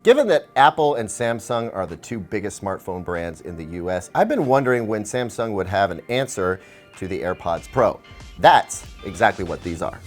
Given that Apple and Samsung are the two biggest smartphone brands in the US, I've been wondering when Samsung would have an answer to the AirPods Pro. That's exactly what these are.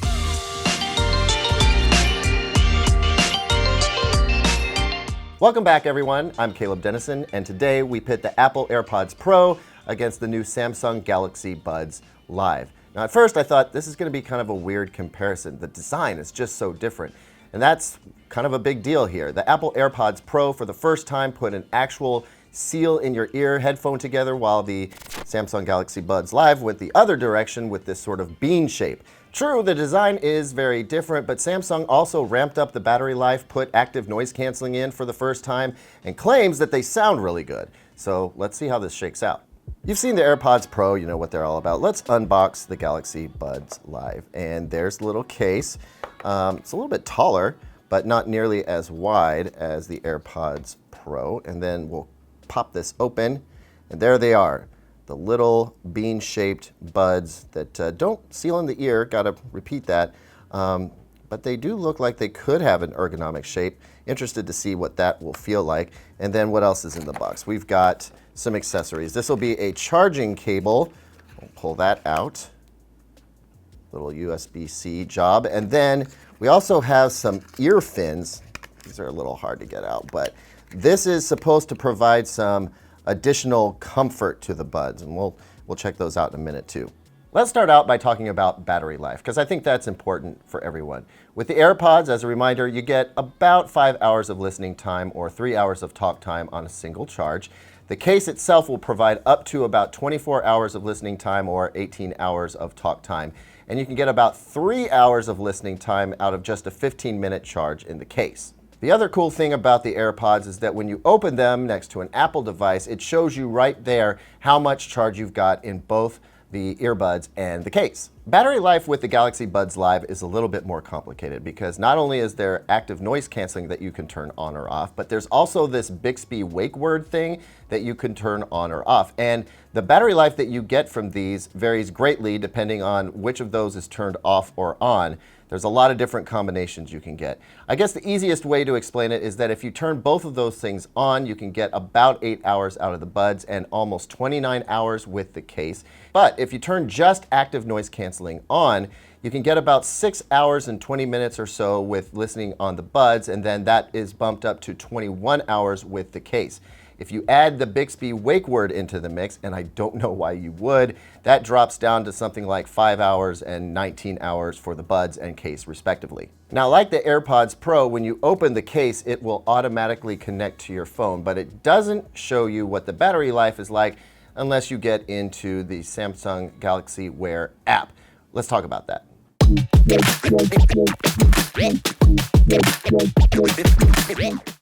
Welcome back, everyone. I'm Caleb Dennison, and today we pit the Apple AirPods Pro against the new Samsung Galaxy Buds Live. Now, at first I thought this is going to be kind of a weird comparison. The design is just so different. And that's kind of a big deal here. The Apple AirPods Pro, for the first time, put an actual seal in your ear headphone together, while the Samsung Galaxy Buds Live went the other direction with this sort of bean shape. True, the design is very different, but Samsung also ramped up the battery life, put active noise canceling in for the first time, and claims that they sound really good. So let's see how this shakes out. You've seen the AirPods Pro, you know what they're all about. Let's unbox the Galaxy Buds Live. And there's the little case. It's a little bit taller, but not nearly as wide as the AirPods Pro. And then we'll pop this open, and there they are. The little bean-shaped buds that don't seal in the ear, gotta repeat that. But they do look like they could have an ergonomic shape. Interested to see what that will feel like. And then what else is in the box? We've got some accessories. This will be a charging cable. We'll pull that out. Little USB-C job. And then we also have some ear fins. These are a little hard to get out, but this is supposed to provide some additional comfort to the buds, and we'll check those out in a minute too. Let's start out by talking about battery life, because I think that's important for everyone. With the AirPods, as a reminder, you get about 5 hours of listening time or 3 hours of talk time on a single charge. The case itself will provide up to about 24 hours of listening time or 18 hours of talk time. And you can get about 3 hours of listening time out of just a 15-minute charge in the case. The other cool thing about the AirPods is that when you open them next to an Apple device, it shows you right there how much charge you've got in both the earbuds and the case. Battery life with the Galaxy Buds Live is a little bit more complicated, because not only is there active noise canceling that you can turn on or off, but there's also this Bixby wake word thing that you can turn on or off. And the battery life that you get from these varies greatly depending on which of those is turned off or on. There's a lot of different combinations you can get. I guess the easiest way to explain it is that if you turn both of those things on, you can get about 8 hours out of the buds and almost 29 hours with the case. But if you turn just active noise canceling on, you can get about 6 hours and 20 minutes or so with listening on the buds, and then that is bumped up to 21 hours with the case. If you add the Bixby wake word into the mix, and I don't know why you would, that drops down to something like 5 hours and 19 hours for the buds and case respectively. Now, like the AirPods Pro, when you open the case, it will automatically connect to your phone, but it doesn't show you what the battery life is like unless you get into the Samsung Galaxy Wear app. Let's talk about that.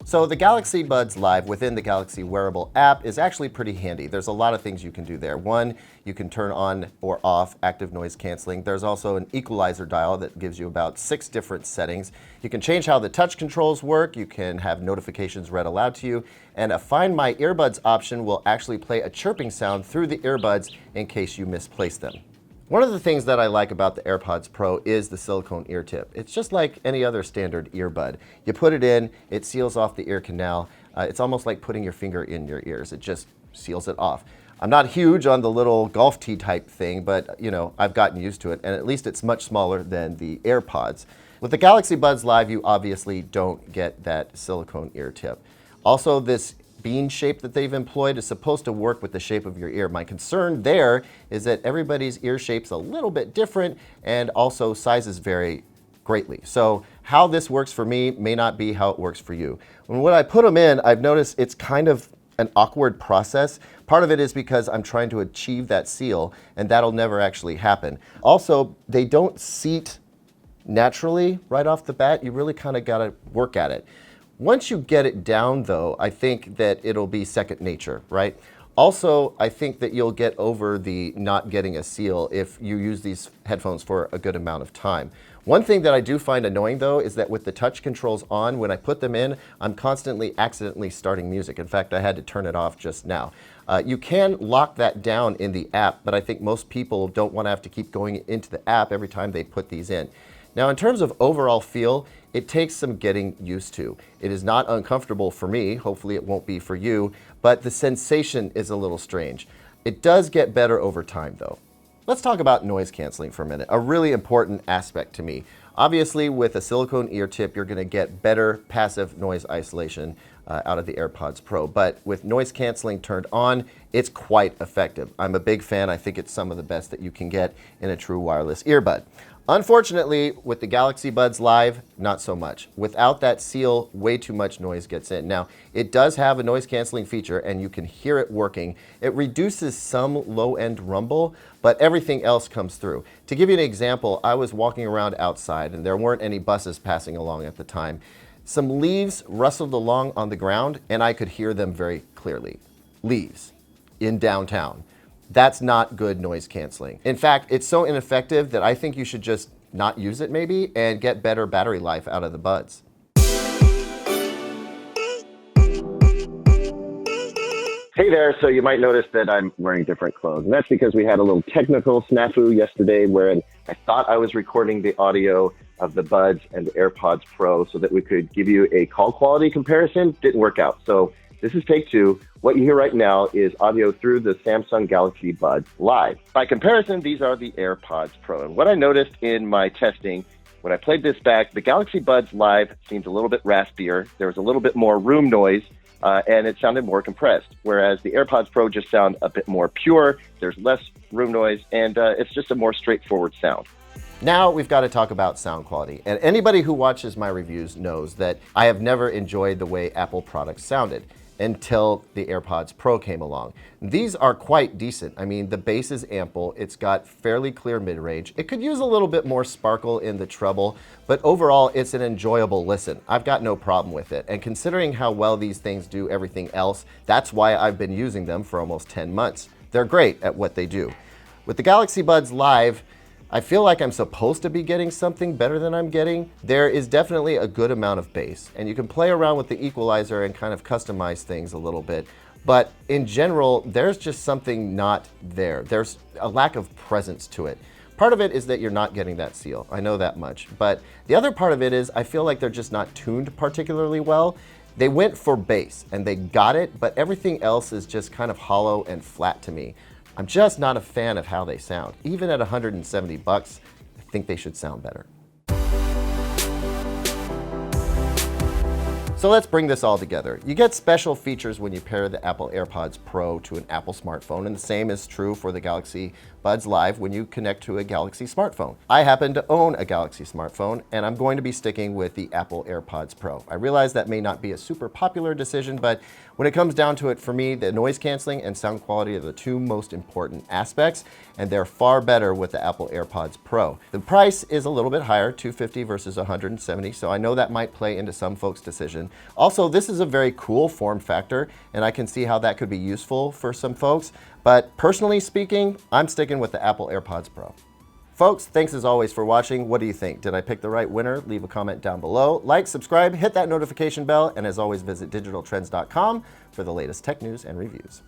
So the Galaxy Buds Live within the Galaxy Wearable app is actually pretty handy. There's a lot of things you can do there. One, you can turn on or off active noise canceling. There's also an equalizer dial that gives you about 6 different settings. You can change how the touch controls work. You can have notifications read aloud to you. And a Find My Earbuds option will actually play a chirping sound through the earbuds in case you misplace them. One of the things that I like about the AirPods Pro is the silicone ear tip. It's just like any other standard earbud. You put it in, it seals off the ear canal. It's almost like putting your finger in your ears. It just seals it off. I'm not huge on the little golf tee type thing, but you know, I've gotten used to it, and at least it's much smaller than the AirPods. With the Galaxy Buds Live, you obviously don't get that silicone ear tip. Also, this bean shape that they've employed is supposed to work with the shape of your ear. My concern there is that everybody's ear shape's a little bit different, and also sizes vary greatly. So how this works for me may not be how it works for you. When I put them in, I've noticed it's kind of an awkward process. Part of it is because I'm trying to achieve that seal, and that'll never actually happen. Also, they don't seat naturally right off the bat. You really kind of got to work at it. Once you get it down, though, I think that it'll be second nature, right? Also, I think that you'll get over the not getting a seal if you use these headphones for a good amount of time. One thing that I do find annoying, though, is that with the touch controls on, when I put them in, I'm constantly accidentally starting music. In fact, I had to turn it off just now. You can lock that down in the app, but I think most people don't want to have to keep going into the app every time they put these in. Now, in terms of overall feel, it takes some getting used to. It is not uncomfortable for me, hopefully it won't be for you, but the sensation is a little strange. It does get better over time though. Let's talk about noise canceling for a minute, a really important aspect to me. Obviously, with a silicone ear tip, you're gonna get better passive noise isolation out of the AirPods Pro, but with noise canceling turned on, it's quite effective. I'm a big fan. I think it's some of the best that you can get in a true wireless earbud. Unfortunately, with the Galaxy Buds Live, not so much. Without that seal, way too much noise gets in. Now, it does have a noise canceling feature and you can hear it working. It reduces some low-end rumble, but everything else comes through. To give you an example, I was walking around outside and there weren't any buses passing along at the time. Some leaves rustled along on the ground and I could hear them very clearly. Leaves in downtown. That's not good noise canceling. In fact, it's so ineffective that I think you should just not use it maybe and get better battery life out of the buds. Hey there, so you might notice that I'm wearing different clothes, and that's because we had a little technical snafu yesterday wherein I thought I was recording the audio of the Buds and the AirPods Pro so that we could give you a call quality comparison. Didn't work out, so this is take two. What you hear right now is audio through the Samsung Galaxy Buds Live. By comparison, these are the AirPods Pro, and what I noticed in my testing, when I played this back, the Galaxy Buds Live seemed a little bit raspier. There was a little bit more room noise, and it sounded more compressed, whereas the AirPods Pro just sound a bit more pure. There's less room noise, and it's just a more straightforward sound. Now we've got to talk about sound quality. And anybody who watches my reviews knows that I have never enjoyed the way Apple products sounded until the AirPods Pro came along. These are quite decent. I mean, the bass is ample, it's got fairly clear mid-range. It could use a little bit more sparkle in the treble, but overall it's an enjoyable listen. I've got no problem with it. And considering how well these things do everything else, that's why I've been using them for almost 10 months. They're great at what they do. With the Galaxy Buds Live, I feel like I'm supposed to be getting something better than I'm getting. There is definitely a good amount of bass, and you can play around with the equalizer and kind of customize things a little bit. But in general, there's just something not there. There's a lack of presence to it. Part of it is that you're not getting that seal. I know that much. But the other part of it is I feel like they're just not tuned particularly well. They went for bass and they got it, but everything else is just kind of hollow and flat to me. I'm just not a fan of how they sound. Even at $170, I think they should sound better. So let's bring this all together. You get special features when you pair the Apple AirPods Pro to an Apple smartphone, and the same is true for the Galaxy Buds Live when you connect to a Galaxy smartphone. I happen to own a Galaxy smartphone, and I'm going to be sticking with the Apple AirPods Pro. I realize that may not be a super popular decision, but when it comes down to it, for me, the noise canceling and sound quality are the two most important aspects, and they're far better with the Apple AirPods Pro. The price is a little bit higher, $250 versus $170, so I know that might play into some folks' decision. Also, this is a very cool form factor, and I can see how that could be useful for some folks, but personally speaking, I'm sticking with the Apple AirPods Pro. Folks, thanks as always for watching. What do you think? Did I pick the right winner? Leave a comment down below. Like, subscribe, hit that notification bell, and as always, visit digitaltrends.com for the latest tech news and reviews.